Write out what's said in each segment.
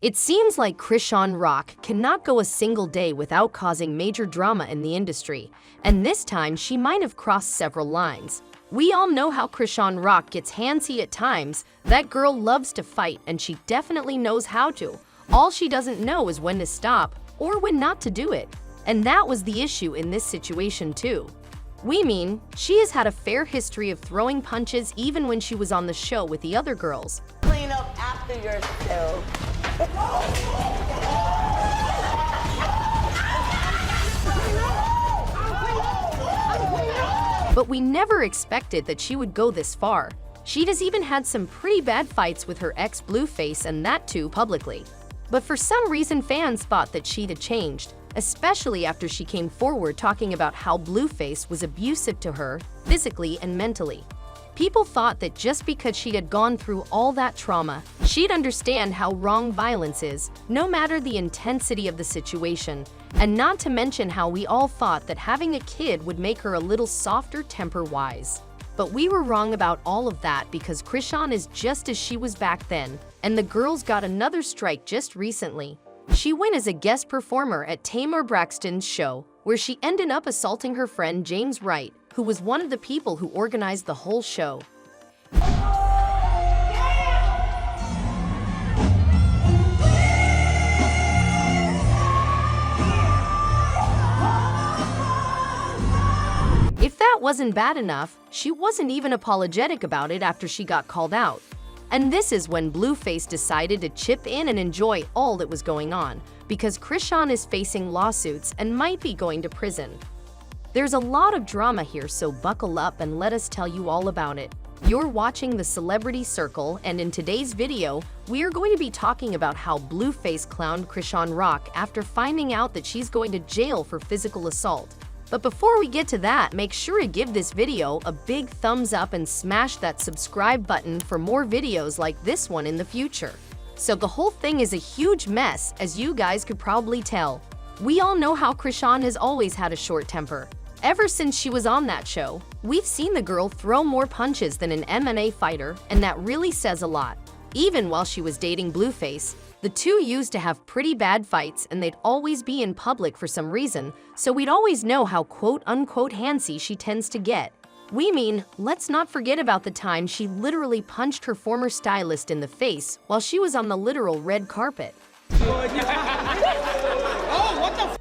It seems like Chrisean Rock cannot go a single day without causing major drama in the industry, and this time she might have crossed several lines. We all know how Chrisean Rock gets handsy at times. That girl loves to fight, and she definitely knows how to. All she doesn't know is when to stop or when not to do it. And that was the issue in this situation too. We mean, she has had a fair history of throwing punches even when she was on the show with the other girls. Clean up after yourself. But we never expected that she would go this far. She has even had some pretty bad fights with her ex BlueFace, and that too publicly. But for some reason fans thought that she had changed, especially after she came forward talking about how BlueFace was abusive to her, physically and mentally. People thought that just because she had gone through all that trauma, she'd understand how wrong violence is, no matter the intensity of the situation, and not to mention how we all thought that having a kid would make her a little softer temper-wise. But we were wrong about all of that because Chrisean is just as she was back then, and the girls got another strike just recently. She went as a guest performer at Tamar Braxton's show, where she ended up assaulting her friend James Wright, who was one of the people who organized the whole show. If that wasn't bad enough, she wasn't even apologetic about it after she got called out. And this is when BlueFace decided to chip in and enjoy all that was going on, because Chrisean is facing lawsuits and might be going to prison. There's a lot of drama here, so buckle up and let us tell you all about it. You're watching The Celebrity Circle, and in today's video, we are going to be talking about how BlueFace clowned Chrisean Rock after finding out that she's going to jail for physical assault. But before we get to that, make sure to give this video a big thumbs up and smash that subscribe button for more videos like this one in the future. So the whole thing is a huge mess, as you guys could probably tell. We all know how Chrisean has always had a short temper. Ever since she was on that show, we've seen the girl throw more punches than an MMA fighter, and that really says a lot. Even while she was dating BlueFace, the two used to have pretty bad fights, and they'd always be in public for some reason, so we'd always know how quote-unquote handsy she tends to get. We mean, let's not forget about the time she literally punched her former stylist in the face while she was on the literal red carpet. Oh, what the f?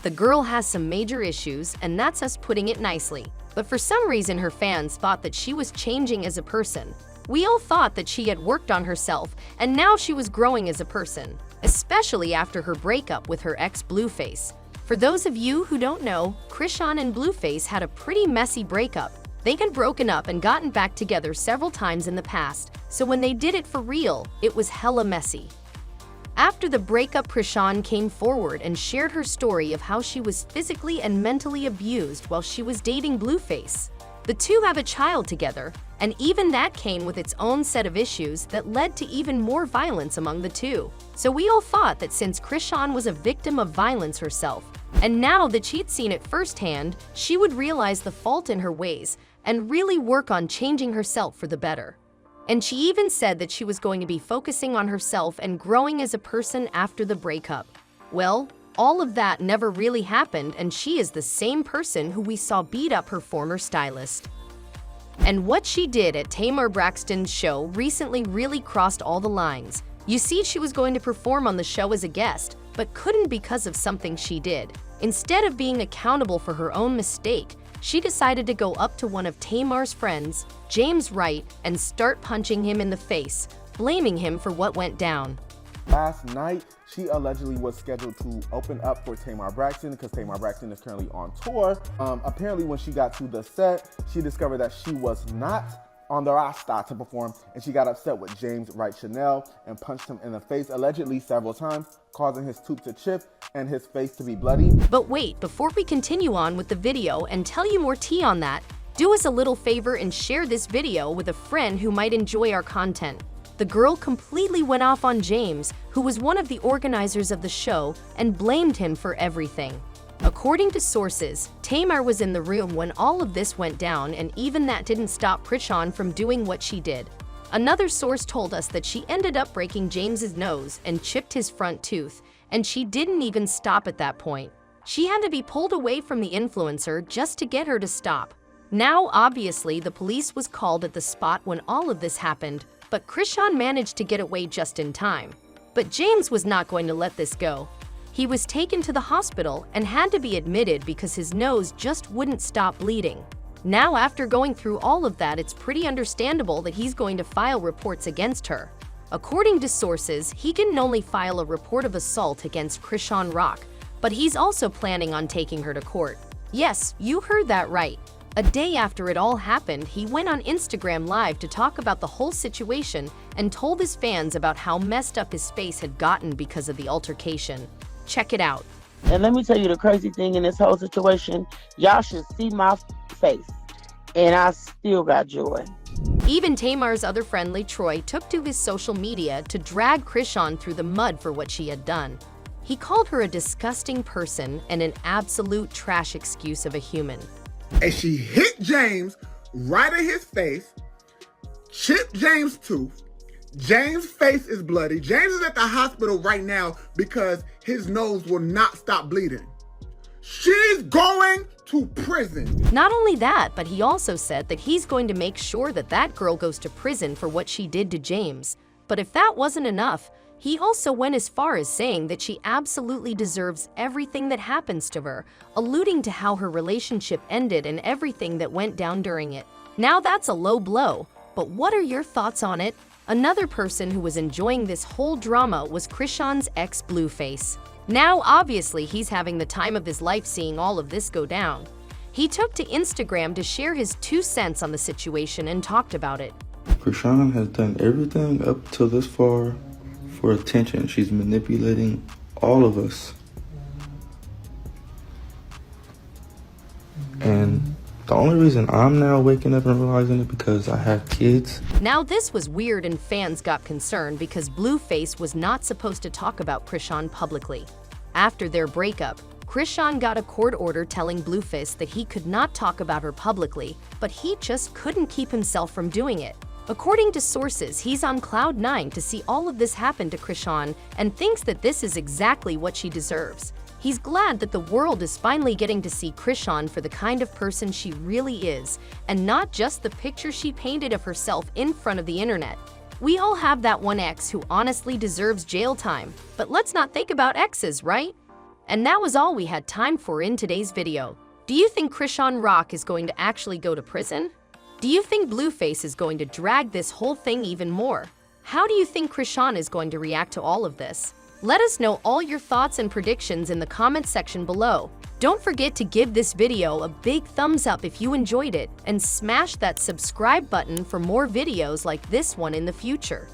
The girl has some major issues, and that's us putting it nicely. But for some reason, her fans thought that she was changing as a person. We all thought that she had worked on herself, and now she was growing as a person, especially after her breakup with her ex BlueFace. For those of you who don't know, Chrisean and BlueFace had a pretty messy breakup. They had broken up and gotten back together several times in the past, so when they did it for real, it was hella messy. After the breakup, Chrisean came forward and shared her story of how she was physically and mentally abused while she was dating BlueFace. The two have a child together, and even that came with its own set of issues that led to even more violence among the two. So we all thought that since Chrisean was a victim of violence herself, and now that she'd seen it firsthand, she would realize the fault in her ways and really work on changing herself for the better. And she even said that she was going to be focusing on herself and growing as a person after the breakup. Well, all of that never really happened, and she is the same person who we saw beat up her former stylist. And what she did at Tamar Braxton's show recently really crossed all the lines. You see, she was going to perform on the show as a guest, but couldn't because of something she did. Instead of being accountable for her own mistake, she decided to go up to one of Tamar's friends, James Wright, and start punching him in the face, blaming him for what went down. Last night, she allegedly was scheduled to open up for Tamar Braxton because Tamar Braxton is currently on tour. Apparently, when she got to the set, she discovered that she was not on the roster to perform, and she got upset with James Wright Chanel and punched him in the face, allegedly several times, causing his tooth to chip and his face to be bloody. But wait, before we continue on with the video and tell you more tea on that, do us a little favor and share this video with a friend who might enjoy our content. The girl completely went off on James, who was one of the organizers of the show, and blamed him for everything. According to sources, Tamar was in the room when all of this went down, and even that didn't stop Chrisean from doing what she did. Another source told us that she ended up breaking James's nose and chipped his front tooth, and she didn't even stop at that point. She had to be pulled away from the influencer just to get her to stop. Now, obviously, the police was called at the spot when all of this happened, but Chrisean managed to get away just in time. But James was not going to let this go. He was taken to the hospital and had to be admitted because his nose just wouldn't stop bleeding. Now, after going through all of that, it's pretty understandable that he's going to file reports against her. According to sources, he can only file a report of assault against Chrisean Rock, but he's also planning on taking her to court. Yes, you heard that right. A day after it all happened, he went on Instagram Live to talk about the whole situation and told his fans about how messed up his face had gotten because of the altercation. Check it out. And let me tell you the crazy thing in this whole situation. Y'all should see my face. And I still got joy. Even Tamar's other friend, Troy, took to his social media to drag Chrisean through the mud for what she had done. He called her a disgusting person and an absolute trash excuse of a human. And she hit James right in his face, chipped James' tooth. James' face is bloody. James is at the hospital right now because his nose will not stop bleeding. She's going to prison. Not only that, but he also said that he's going to make sure that that girl goes to prison for what she did to James. But if that wasn't enough, he also went as far as saying that she absolutely deserves everything that happens to her, alluding to how her relationship ended and everything that went down during it. Now that's a low blow, but what are your thoughts on it? Another person who was enjoying this whole drama was Chrisean's ex, BlueFace. Now, obviously, he's having the time of his life seeing all of this go down. He took to Instagram to share his 2 cents on the situation and talked about it. Chrisean has done everything up till this far for attention. She's manipulating all of us. And the only reason I'm now waking up and realizing it because I have kids. Now this was weird and fans got concerned because BlueFace was not supposed to talk about Chrisean publicly. After their breakup, Chrisean got a court order telling BlueFace that he could not talk about her publicly, but he just couldn't keep himself from doing it. According to sources, he's on cloud 9 to see all of this happen to Chrisean and thinks that this is exactly what she deserves. He's glad that the world is finally getting to see Chrisean for the kind of person she really is, and not just the picture she painted of herself in front of the internet. We all have that one ex who honestly deserves jail time, but let's not think about exes, right? And that was all we had time for in today's video. Do you think Chrisean Rock is going to actually go to prison? Do you think BlueFace is going to drag this whole thing even more? How do you think Chrisean is going to react to all of this? Let us know all your thoughts and predictions in the comment section below. Don't forget to give this video a big thumbs up if you enjoyed it, and smash that subscribe button for more videos like this one in the future.